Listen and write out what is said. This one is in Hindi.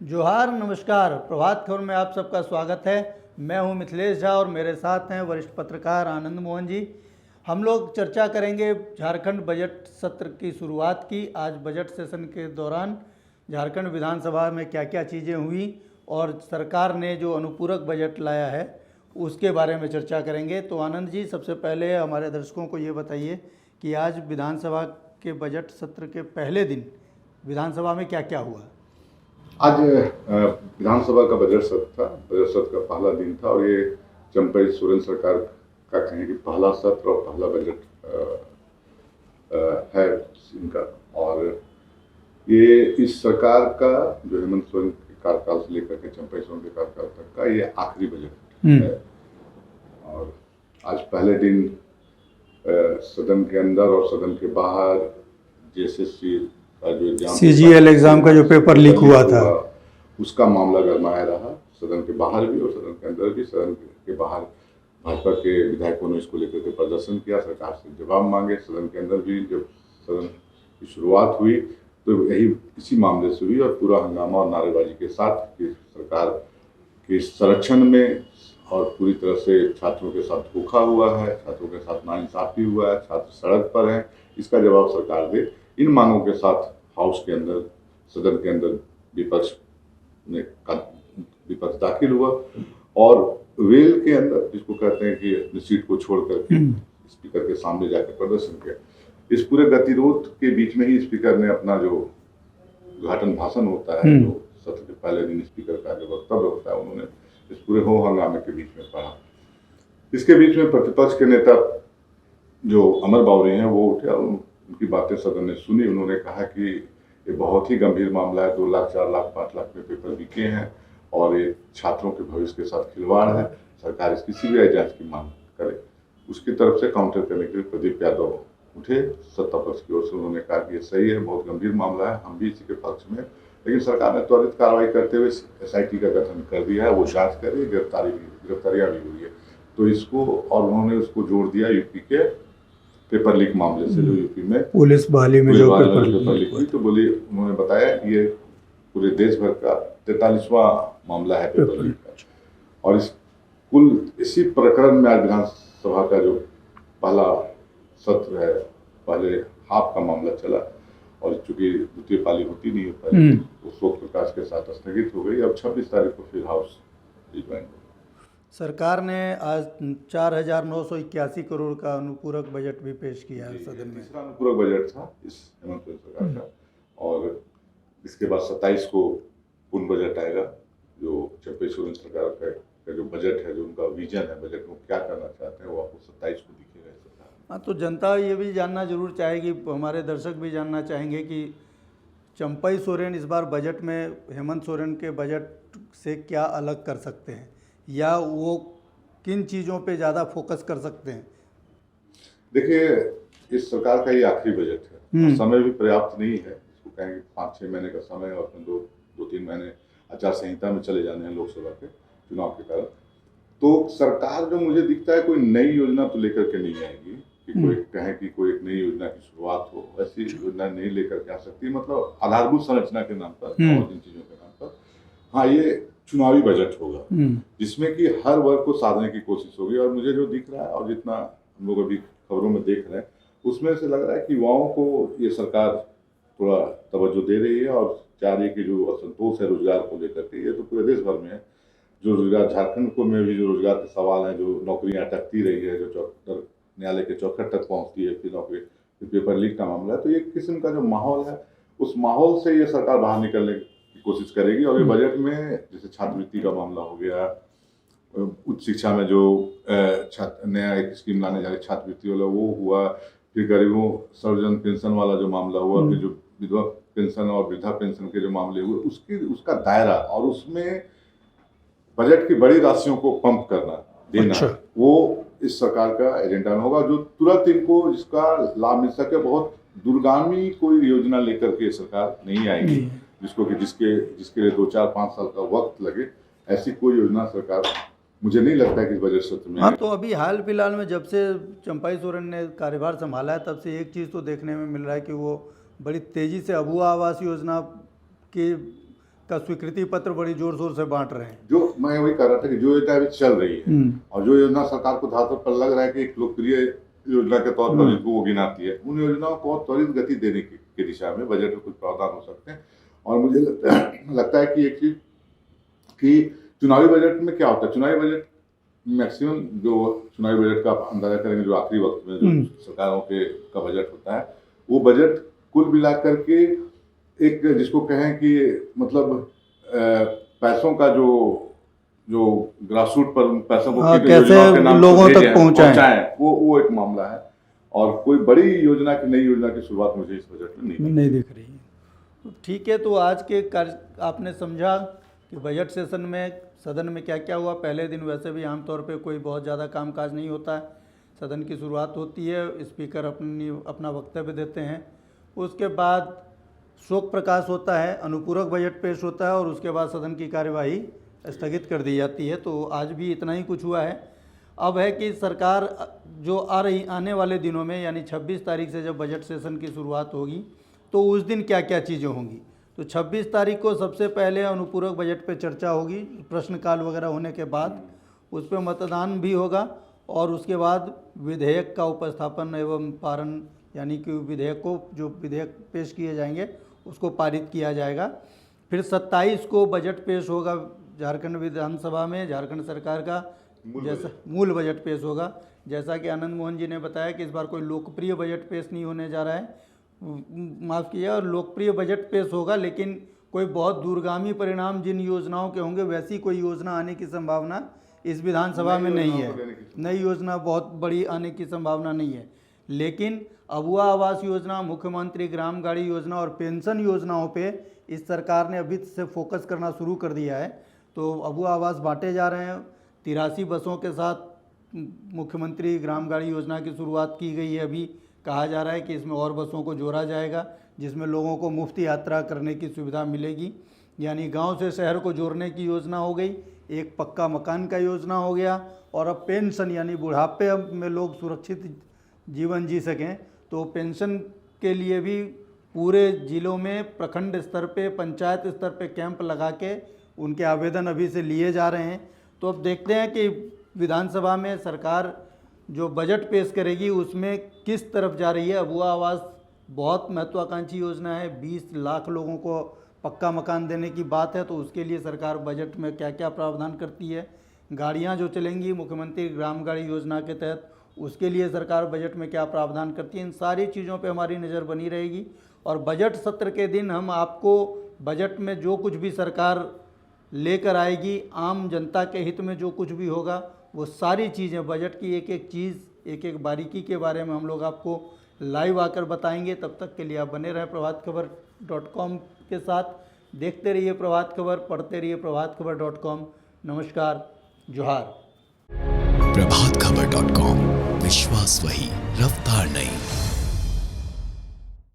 जोहार, नमस्कार। प्रभात खबर में आप सबका स्वागत है। मैं हूं मिथिलेश झा और मेरे साथ हैं वरिष्ठ पत्रकार आनंद मोहन जी। हम लोग चर्चा करेंगे झारखंड बजट सत्र की शुरुआत की। आज बजट सेशन के दौरान झारखंड विधानसभा में क्या क्या चीज़ें हुई और सरकार ने जो अनुपूरक बजट लाया है उसके बारे में चर्चा करेंगे। तो आनंद जी, सबसे पहले हमारे दर्शकों को ये बताइए कि आज विधानसभा के बजट सत्र के पहले दिन विधानसभा में क्या क्या हुआ। आज विधानसभा का बजट सत्र था। बजट सत्र का पहला दिन था और ये चंपई सोरेन सरकार का कहें कि पहला सत्र और पहला बजट है इनका। और ये इस सरकार का जो हेमंत सोरेन के कार्यकाल से लेकर के चंपई सोरेन के कार्यकाल तक का ये आखिरी बजट है। और आज पहले दिन सदन के अंदर और सदन के बाहर जेएसएससी का जो एग्जाम सीजीएल एग्जाम का जो पेपर लीक हुआ था उसका मामला गरमाया रहा। सदन के बाहर भी और सदन के अंदर भी। सदन के बाहर भाजपा के विधायकों ने इसको लेकर के प्रदर्शन किया, सरकार से जवाब मांगे। सदन के अंदर भी जब सदन की शुरुआत हुई तो यही इसी मामले से हुई और पूरा हंगामा और नारेबाजी के साथ कि सरकार के संरक्षण में और पूरी तरह से छात्रों के साथ धोखा हुआ है, छात्रों के साथ नाइंसाफी हुआ है, छात्र सड़क पर हैं, इसका जवाब सरकार दे। इन मांगों के साथ हाउस के अंदर, सदन के अंदर विपक्ष दाखिल हुआ और वेल के अंदर, जिसको कहते हैं कि अपनी सीट को छोड़ करके स्पीकर के सामने जाकर प्रदर्शन किया। इस पूरे गतिरोध के बीच में ही स्पीकर ने अपना जो उद्घाटन भाषण होता है, जो सत्र के पहले दिन स्पीकर का जो वक्तव्य होता है, उन्होंने इस पूरे हो हंगामे के बीच में पढ़ा। इसके बीच में प्रतिपक्ष के नेता जो अमर बावरी हैं वो उठे और उनकी बातें सदन ने सुनी। उन्होंने कहा कि ये बहुत ही गंभीर मामला है, 2 लाख 4 लाख 5 लाख में पेपर बिके हैं और ये छात्रों के भविष्य के साथ खिलवाड़ है। सरकार इसकी सीबीआई जांच की मांग करे। उसकी तरफ से काउंटर करने के लिए प्रदीप यादव उठे सत्ता पक्ष की ओर से। उन्होंने कहा कि ये सही है, बहुत गंभीर मामला है, हम भी इसी के पक्ष में। लेकिन सरकार ने त्वरित कार्रवाई करते हुए एसआईटी का गठन कर दिया है, वो जांच करे। गिरफ्तारियां भी हुई है तो इसको, और उन्होंने उसको जोड़ दिया यूपी के पेपर लीक मामले से, जो यूपी में पुलिस बहाली में जो पेपर लीक हुई। तो बोली, उन्होंने बताया ये पूरे देश भर का 43वां मामला है पेपर लीक का। और इस कुल इसी प्रकरण में आज विधानसभा का जो पहला सत्र है, पहले हाफ का मामला चला और चूंकि द्वितीय पाली होती नहीं है पहले, तो शोक प्रकाश के साथ स्थगित हो गई। अब 26 तारीख को फिर हाउस रिज्वाइन। सरकार ने आज 4,981 करोड़ का अनुपूरक बजट भी पेश किया है सदन में। तीसरा अनुपूरक बजट था इस हेमंत सोरेन सरकार का। और इसके बाद 27 को पूर्ण बजट आएगा, जो चंपई सोरेन सरकार का जो बजट है, जो उनका विजन है, बजट में क्या करना चाहते हैं, वो आपको 27 को दिखेगा सरकार। हाँ, तो जनता ये भी जानना जरूर चाहेगी, हमारे दर्शक भी जानना चाहेंगे कि चंपई सोरेन इस बार बजट में हेमंत सोरेन के बजट से क्या अलग कर सकते हैं या वो किन चीज़ों पे ज़्यादा फोकस कर सकते हैं। देखिए, इस सरकार का ये आखिरी बजट है, समय भी पर्याप्त नहीं है। इसको कहेंगे 5-6 महीने का समय और 2-3 महीने आचार संहिता में चले जाने हैं लोकसभा के चुनाव के कारण। तो सरकार जो मुझे दिखता है कोई नई योजना तो लेकर के नहीं आएगी कि कोई कहे कि कोई एक नई योजना की शुरुआत हो, ऐसी योजना नहीं लेकर के आ सकती। मतलब आधारभूत संरचना के नाम पर और इन चीजों के नाम पर, हाँ, ये चुनावी बजट होगा जिसमें कि हर वर्ग को साधने की कोशिश होगी। और मुझे जो दिख रहा है और जितना हम लोग अभी खबरों में देख रहे हैं, उसमें से लग रहा है कि युवाओं को ये सरकार थोड़ा तवज्जो दे रही है और चाह रही है कि जो असंतोष है रोजगार को लेकर के, ये तो पूरे देश भर में है, जो रोजगार झारखंड को में भी जो रोजगार के सवाल हैं, जो नौकरियां अटकती रही है, जो न्यायालय के चौखट तक पहुंचती है, फिर नौकरी, फिर पेपर लीक का मामला है, तो एक किस्म का जो माहौल है, उस माहौल से ये सरकार बाहर निकलने की कोशिश करेगी। और ये बजट में जैसे छात्रवृत्ति का मामला हो गया, उच्च शिक्षा में जो नया एक स्कीम लाने जा रही छात्रवृत्ति वाला, वो हुआ, फिर गरीबों सर्वजन पेंशन वाला जो मामला हुआ, फिर जो विधवा पेंशन और वृद्धा पेंशन के जो मामले हुए, उसका दायरा और उसमें बजट की बड़ी राशियों को पंप करना देना, वो इस सरकार का एजेंडा में होगा, जो तुरंत इनको जिसका लाभ मिल सके। बहुत दूरगामी कोई योजना लेकर के सरकार नहीं आएगी जिसको कि जिसके लिए 2-4-5 साल का वक्त लगे। ऐसी कोई योजना सरकार, मुझे नहीं लगता है कि इस बजट सत्र में। हाँ, तो अभी हाल फिलहाल में जब से चंपई सोरेन ने कार्यभार संभाला है, तब से एक चीज़ तो देखने में मिल रहा है कि वो बड़ी तेज़ी से अबुआ आवास योजना के का स्वीकृति पत्र बड़ी जोर शोर से बांट रहे हैं। जो मैं वही कह रहा था कि जो योजना अभी चल रही है और जो योजना सरकार को धरातल पर लग रहा है कि एक लोकप्रिय योजना के तौर पर जिनको वो गिनाती है, उन योजनाओं को और त्वरित गति देने की दिशा में बजट में कुछ प्रावधान हो सकते हैं। और मुझे लगता है कि एक चीज कि चुनावी बजट में क्या होता है, चुनावी बजट मैक्सिमम जो चुनावी बजट का आप अंदाजा करेंगे, जो आखिरी वक्त में जो सरकारों का बजट होता है, वो बजट कुल मिलाकर के एक जिसको कहें कि मतलब पैसों का जो ग्रासरूट पर पैसों को कैसे लोगों तक पहुंचाएं, वो एक मामला है। और कोई बड़ी योजना की नई योजना की शुरुआत मुझे इस बजट में नहीं दिख रही है। ठीक है, तो आज के कार्य आपने समझा कि बजट सेशन में सदन में क्या क्या हुआ। पहले दिन वैसे भी आमतौर पे कोई बहुत ज़्यादा कामकाज नहीं होता है, सदन की शुरुआत होती है, स्पीकर अपना वक्तव्य देते हैं, उसके बाद शोक प्रकाश होता है, अनुपूरक बजट पेश होता है और उसके बाद सदन की कार्यवाही स्थगित कर दी जाती है। तो आज भी इतना ही कुछ हुआ है। अब है कि सरकार जो आने वाले दिनों में यानी 26 तारीख से जब बजट सेशन की शुरुआत होगी तो उस दिन क्या क्या चीज़ें होंगी। तो 26 तारीख को सबसे पहले अनुपूरक बजट पे चर्चा होगी, प्रश्नकाल वगैरह होने के बाद उस पर मतदान भी होगा और उसके बाद विधेयक का उपस्थापन एवं पारण, यानी कि विधेयक पेश किए जाएंगे उसको पारित किया जाएगा। फिर 27 को बजट पेश होगा झारखंड विधानसभा में, झारखंड सरकार का जैसा मूल बजट पेश होगा। जैसा कि आनंद मोहन जी ने बताया कि इस बार कोई लोकप्रिय बजट पेश नहीं होने जा रहा है, माफ़ कीजिए, और लोकप्रिय बजट पेश होगा लेकिन कोई बहुत दूरगामी परिणाम जिन योजनाओं के होंगे वैसी कोई योजना आने की संभावना इस विधानसभा में नहीं है। नई योजना बहुत बड़ी आने की संभावना नहीं है, लेकिन अबुआ आवास योजना, मुख्यमंत्री ग्राम गाड़ी योजना और पेंशन योजनाओं पे इस सरकार ने अभी से फोकस करना शुरू कर दिया है। तो अबुआ आवास बांटे जा रहे हैं, 83 बसों के साथ मुख्यमंत्री ग्राम गाड़ी योजना की शुरुआत की गई है। अभी कहा जा रहा है कि इसमें और बसों को जोड़ा जाएगा जिसमें लोगों को मुफ्त यात्रा करने की सुविधा मिलेगी, यानी गांव से शहर को जोड़ने की योजना हो गई, एक पक्का मकान का योजना हो गया और अब पेंशन यानी बुढ़ापे में लोग सुरक्षित जीवन जी सकें तो पेंशन के लिए भी पूरे ज़िलों में प्रखंड स्तर पे, पंचायत स्तर पे कैंप लगा के उनके आवेदन अभी से लिए जा रहे हैं। तो अब देखते हैं कि विधानसभा में सरकार जो बजट पेश करेगी उसमें किस तरफ जा रही है। अबुआ आवास बहुत महत्वाकांक्षी योजना है, 20 लाख लोगों को पक्का मकान देने की बात है, तो उसके लिए सरकार बजट में क्या क्या प्रावधान करती है। गाड़ियां जो चलेंगी मुख्यमंत्री ग्राम गाड़ी योजना के तहत, उसके लिए सरकार बजट में क्या प्रावधान करती है, इन सारी चीज़ों पे हमारी नज़र बनी रहेगी। और बजट सत्र के दिन हम आपको बजट में जो कुछ भी सरकार लेकर आएगी, आम जनता के हित में जो कुछ भी होगा, वो सारी चीज़ें बजट की एक एक चीज़, एक एक बारीकी के बारे में हम लोग आपको लाइव आकर बताएंगे। तब तक के लिए आप बने रहें प्रभातखबर.com के साथ, देखते रहिए प्रभात खबर, पढ़ते रहिए प्रभातखबर.com। नमस्कार, जोहार। प्रभातखबर.com, विश्वास वही, रफ्तार नहीं।